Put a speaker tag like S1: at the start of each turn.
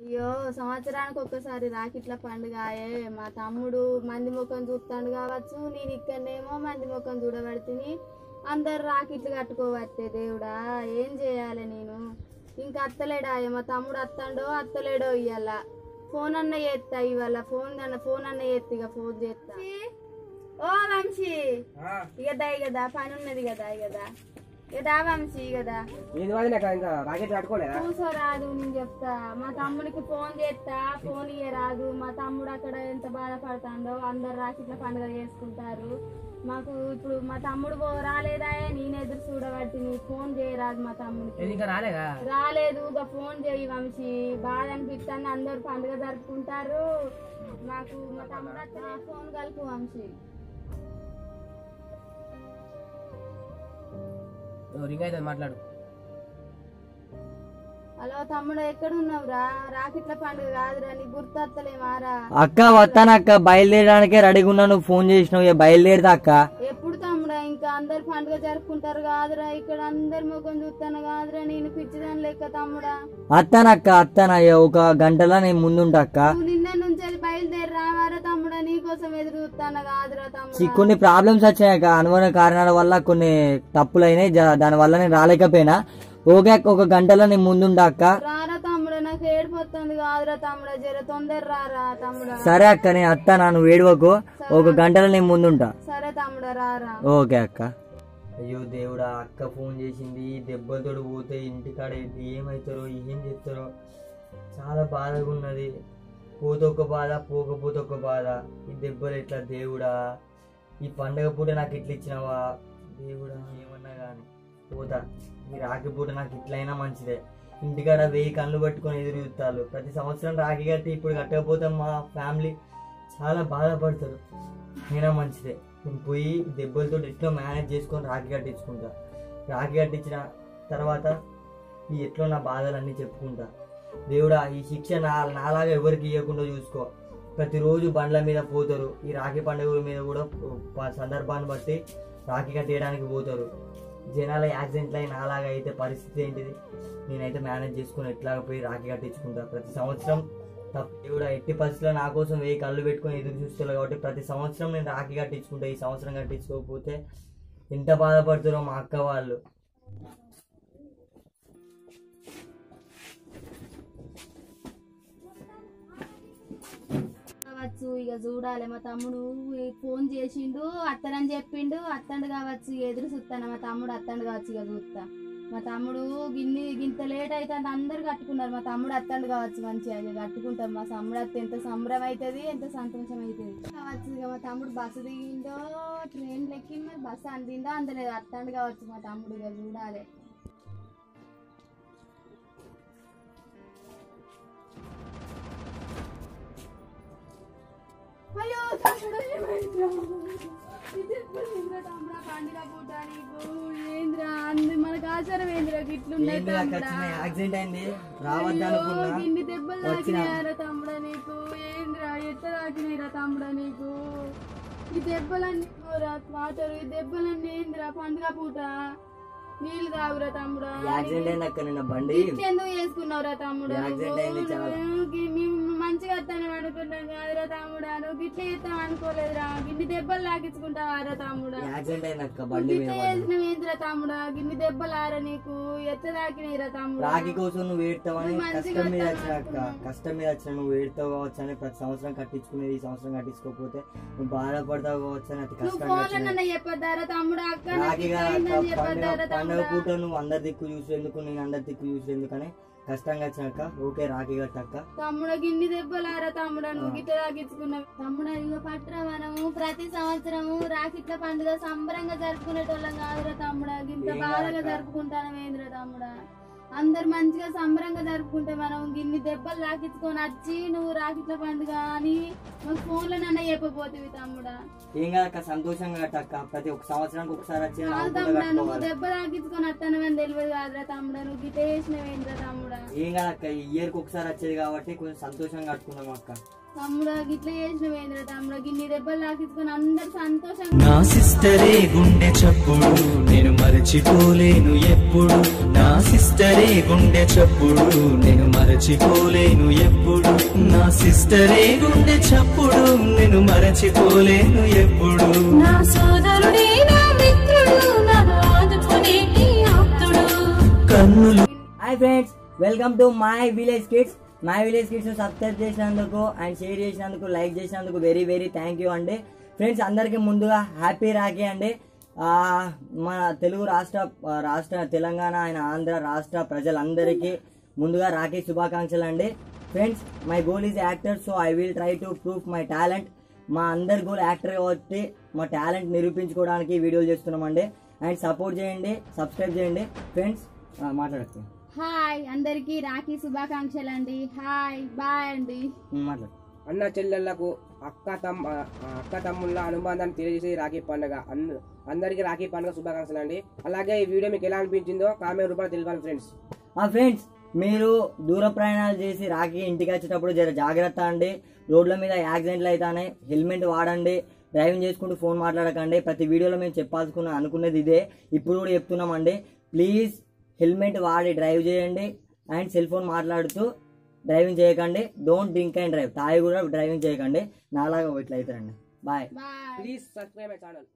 S1: అయ్యో సంవత్సరానికి ఒక్కసారి రాకిట్ల పండుగాయే. మా తమ్ముడు మంది ముఖం చూస్తాడు కావచ్చు, నేను ఇక్కడనేమో మంది ముఖం చూడబడితిని. అందరు రాకిట్లు కట్టుకోవట్టే. దేవుడా ఏం చేయాలి నేను? ఇంకా అత్తలేడాయే. మా తమ్ముడు అత్తండో అత్తలేడో ఇయ్యాల. ఫోన్ అన్న చేస్తా ఇవాళ. ఫోన్ అన్న చేస్తా. ఇక ఫోన్ చేస్తా. ఓ వంశీ ఇక దాయి కదా, పని ఉన్నది కదా. ఇక దా వంశీ కదా, కూసోరాదు. నేను చెప్తా. మా తమ్ముడికి ఫోన్ చేస్తా, ఫోన్ ఇయ్యరాదు. మా తమ్ముడు అక్కడ ఎంత బాధపడతాడో. అందరు రాకిట్ల పండుగ చేసుకుంటారు. మాకు ఇప్పుడు మా తమ్ముడు రాలేదా, నేను ఎదురు చూడబట్టి. నీ ఫోన్ చేయరాదు మా తమ్ముడికి. రాలేదు. ఇక ఫోన్ చేయి వంశీ. బాధ అనిపిస్తాను. అందరు పండుగ జరుపుకుంటారు. మాకు మా తమ్ముడు అక్కడ ఫోన్ కలుపు వంశీ.
S2: మాట్లాడు.
S1: హలో తమ్ముడు, ఎక్కడున్నావురా? రాకిట్ల పండుగ కాదురా, నీకు గుర్తొత్తలేమారా?
S3: అక్క వస్తానక్క, బయలుదేరడానికే రెడీగా ఉన్నాను. ఫోన్ చేసినావు, బయలుదేరదా అక్క?
S1: ఎప్పుడు తమ్ముడా? ఇంకా అందరు పండుగ జరుపుకుంటారు కాదురా. ఇక్కడ అందరి ముఖం చూస్తాను కాదురా. నేను పిచ్చిదాని లెక్క తమ్ముడా.
S3: అత్తనయ్య ఒక గంటలా నేను ముందుంటా అక్క.
S1: నిన్న నుంచి అది బయలుదేరి రావారా తమ్ముడా? నీకోసం ఎదురు చూస్తాను కాదురా తమ్ముడా.
S3: కొన్ని ప్రాబ్లమ్స్ వచ్చాయక్క, అనుకోని కారణాల వల్ల కొన్ని తప్పులు అయినాయి. దాని వల్ల నేను రాలేకపోయినా. ఓకే అక్క, ఒక గంటలో నేను ముందుంటా అక్క.
S1: రారా తమ్ముడా, నాకు ఏడిపోతుంది కాదురా తమ్ముడా. జర తొందర రారా తమ్ముడా.
S3: సరే అక్క, నేను అత్తాను, నువ్వు ఏడవకు. ఒక గంటలో నేను ముందుంటా.
S1: సరే తమ్ముడా, రారా.
S3: ఓకే అక్క. అయ్యో దేవుడా, అక్క ఫోన్ చేసింది. దెబ్బతోడు పోతే ఇంటికాడ ఏమవుతారో ఏం చెప్తారో చాలా బాధగా ఉన్నది. పోతే ఒక బాధ, పోకపోతే ఒక బాధ. ఈ దెబ్బలు ఎట్లా దేవుడా? ఈ పండగ పూట నాకు ఇట్లా ఇచ్చినావా దేవుడా? ఏమన్నా కానీ పోతా. ఈ రాఖీ పూట నాకు ఇట్లయినా మంచిదే. ఇంటికాడ 1000 కళ్ళు పట్టుకొని ఎదురు చూస్తారు. ప్రతి సంవత్సరం రాఖీ కట్టి ఇప్పుడు కట్టకపోతే మా ఫ్యామిలీ చాలా బాధపడతారు. అయినా మంచిదే. నేను పోయి దెబ్బలతో ఎట్లా మేనేజ్ చేసుకొని రాఖీ కట్టించుకుంటా. రాఖీ కట్టించిన తర్వాత ఈ ఎట్లా నా బాధలన్నీ చెప్పుకుంటా. దేవుడా, ఈ శిక్ష నాలాగా ఎవరికి ఇవ్వకుండా చూసుకో. ప్రతిరోజు బండ్ల మీద పోతారు. ఈ రాఖీ పండుగల మీద కూడా సందర్భాన్ని బట్టి రాఖీ కట్టేయడానికి పోతారు. జనాల యాక్సిడెంట్లు అయి నాలాగా అయితే పరిస్థితి ఏంటిది? నేనైతే మేనేజ్ చేసుకుని ఎట్లాగా పోయి రాఖీ కట్టించుకుంటా. ప్రతి సంవత్సరం దేవుడా ఎట్టి పరిస్థితుల్లో నా కోసం 1000 కళ్ళు పెట్టుకొని ఎదురు చూస్తారు కాబట్టి ప్రతి సంవత్సరం నేను రాఖీ కట్టించుకుంటా. ఈ సంవత్సరం కట్టించుకోకపోతే ఎంత బాధపడతారో మా అక్క వాళ్ళు.
S1: కావచ్చు. ఇక చూడాలి. మా తమ్ముడు ఫోన్ చేసిండు, అత్తనని చెప్పిండు. అత్తండు కావచ్చు, ఎదురు చూస్తాను. మా తమ్ముడు అత్తండు కావచ్చు. ఇక చూస్తా. మా తమ్ముడు గింత లేట్ అయితే అందరు కట్టుకున్నారు. మా తమ్ముడు అత్తండు కావచ్చు. మంచిగా ఇక కట్టుకుంటాం. మా తమ్ముడు అత్త ఎంత సంబరం అవుతుంది, ఎంత సంతోషం అవుతుంది కావచ్చు. ఇక మా తమ్ముడు బస్సు దిగిండో, ట్రైన్ ఎక్కిందో, బస్సు అందిందో అందలేదు. అత్తండు కావచ్చు మా తమ్ముడు. ఇక చూడాలి. అయ్యో తమ్ముడు, పండుగ పూట నీకు ఏంద్రా? మనకు ఆచారం ఏంద్రా? గిట్లున్నాయి
S3: యాక్సిడెంట్ అయింది, రావద్దనుకున్నా.
S1: ఇన్ని దెబ్బలు తాకినాయరా తమ్ముడా నీకు? ఏంద్రా ఎట్లా తాకినాయిరా తమ్ముడా నీకు? ఈ దెబ్బలన్నీ వాటర్, ఈ దెబ్బలన్నీ ఏంద్రా? పండుగ పూట నీళ్ళు తాగురా తమ్ముడా. ఎందుకు చేసుకున్నావురా తమ్ముడు? మంచిగా వస్తాను అనుకున్నాం కాదురా తమ్ముడా. నువ్వు గిట్ల చేస్తావు అనుకోలేదురా. గిన్ని దెబ్బలు లాగించుకుంటావారా తమ్ముడా? గిట్ల చేసినవి ఏంటిరా తమ్ముడా? గిన్ని దెబ్బలు ఆరా నీకు? ఎట్లా తాకినాయిరా తమ్ముడు?
S3: రాఖీ కోసం నువ్వు ఏడతావని కష్టం మీద వచ్చిన అక్క, కష్టం మీద వచ్చిన నువ్వు ఏడతావు కావచ్చు అని ప్రతి సంవత్సరం కట్టించుకునేది. ఈ సంవత్సరం కట్టించుకోకపోతే నువ్వు బాధపడతావు కావచ్చు అని అతి కష్టం
S1: చెప్పద్దారా తమ్ముడు? అక్క
S3: పండుగ పూట నువ్వు అందరి దిక్కు చూసేందుకు, నేను అందరి దిక్కు చూసేందుకని కష్టంగా వచ్చినాక ఓకే రాఖీ కట్టక్క.
S1: తమ్ముడు గిన్ని దెబ్బలారా తమ్ముడా? నువ్వు గిట్ట తాకించుకున్నావు తమ్ముడా. ఇక పట్రా, మనము ప్రతి సంవత్సరము రాఖీట్ల పండుగ సంబరంగా జరుపుకునేటోళ్ళం కాదురా తమ్ముడా. గింత బాధగా జరుపుకుంటాను ఏంద్రా తమ్ముడా? అందరు మంచిగా సంబరంగా జరుపుకుంటే మనం గిన్ని దెబ్బలు లాకించుకొని వచ్చి నువ్వు రాఖీట్ల పండుగ అని మాకు ఫోన్లో నన్ను చెప్పబోతుంది తమ్ముడా.
S3: ఏం కాదక్క, సంతోషంగా కట్టక్క. ప్రతి ఒక్క సంవత్సరానికి ఒకసారి వచ్చి
S1: తమ్ముడా, నువ్వు దెబ్బ తాకించుకొని వస్తానని తెలియదు కాదురా తమ్ముడా. నువ్వు గిట్ట చేసినవేంద్రా తమ్ముడా?
S3: ఏం కాదక్క, ఈ ఇయర్కి ఒకసారి వచ్చేది కాబట్టి కొంచెం సంతోషంగా కట్టుకున్నాం అక్క.
S1: తమ్ముడు గిట్లా చేసినవేంద్ర తమ్ముడు గిన్ని దెబ్బలు తాకించుకొని అందరు సంతోషంగా
S4: నా సిస్టరే గుండె చప్పుడు నేను మరచిపోలేను ఎప్పుడు నా సిస్టరే గుండె చప్పుడు నేను మరచిపోలేను ఎప్పుడు నా సిస్టరే గుండె చప్పుడు నేను మరచిపోలేను ఎప్పుడు
S5: నా సోదరుడే నా మిత్రుడు నన్ను ఆదుకునేటి ఆప్తుడు
S4: కన్నులు
S3: hi friends, welcome to my village kids. My village kids subscribe చేసినందుకు అండ్ షేర్ చేసినందుకు, లైక్ చేసినందుకు వెరీ వెరీ థ్యాంక్ యూ అండి. ఫ్రెండ్స్ అందరికీ ముందుగా హ్యాపీ రాఖీ అండి. మన తెలుగు రాష్ట్ర తెలంగాణ అండ్ ఆంధ్ర రాష్ట్ర ప్రజలందరికీ ముందుగా రాఖీ శుభాకాంక్షలు అండి. Friends, my goal is actor, so I will try to prove my talent. మా అందరి గోల్ యాక్టర్ కాబట్టి మా టాలెంట్ నిరూపించుకోవడానికి వీడియోలు చేస్తున్నామండి. అండ్ సపోర్ట్ చేయండి, సబ్స్క్రైబ్ చేయండి. ఫ్రెండ్స్ మాట్లాడచ్చు.
S1: హాయ్ అందరికి రాఖీ శుభాకాంక్షలు అండి. హాయ్ బాయ్ అండి.
S3: మాట్లాడు.
S2: అన్న చెల్లెళ్లకు అక్క తమ్ముళ్ళ అనుబంధాన్ని తెలియజేసే రాఖీ పండుగ. అందరికీ రాఖీ పండుగ శుభాకాంక్షలు అండి. అలాగే ఈ వీడియో మీకు ఎలా అనిపించిందో కామెంట్ రూపాయలు తెలిపాలి ఫ్రెండ్స్.
S3: ఫ్రెండ్స్, మీరు దూర ప్రయాణాలు చేసి రాఖీ ఇంటికి వచ్చేటప్పుడు జర జాగ్రత్త అండి. రోడ్ల మీద యాక్సిడెంట్లు అవుతాయి, హెల్మెట్ వాడండి, డ్రైవింగ్ చేసుకుంటూ ఫోన్ మాట్లాడకండి. ప్రతి వీడియోలో మేము అనుకున్నది ఇదే, ఇప్పుడు కూడా చెప్తున్నామండి. ప్లీజ్ హెల్మెట్ వాడి డ్రైవ్ చేయండి అండ్ సెల్ ఫోన్ మాట్లాడుతూ డ్రైవింగ్ చేయకండి. డోంట్ డ్రింక్ అండ్ డ్రైవ్, తాగి కూడా డ్రైవింగ్ చేయకండి. నాలాగా ఇట్లా అవుతారండి. Bye.
S1: Bye.
S2: Please subscribe my channel.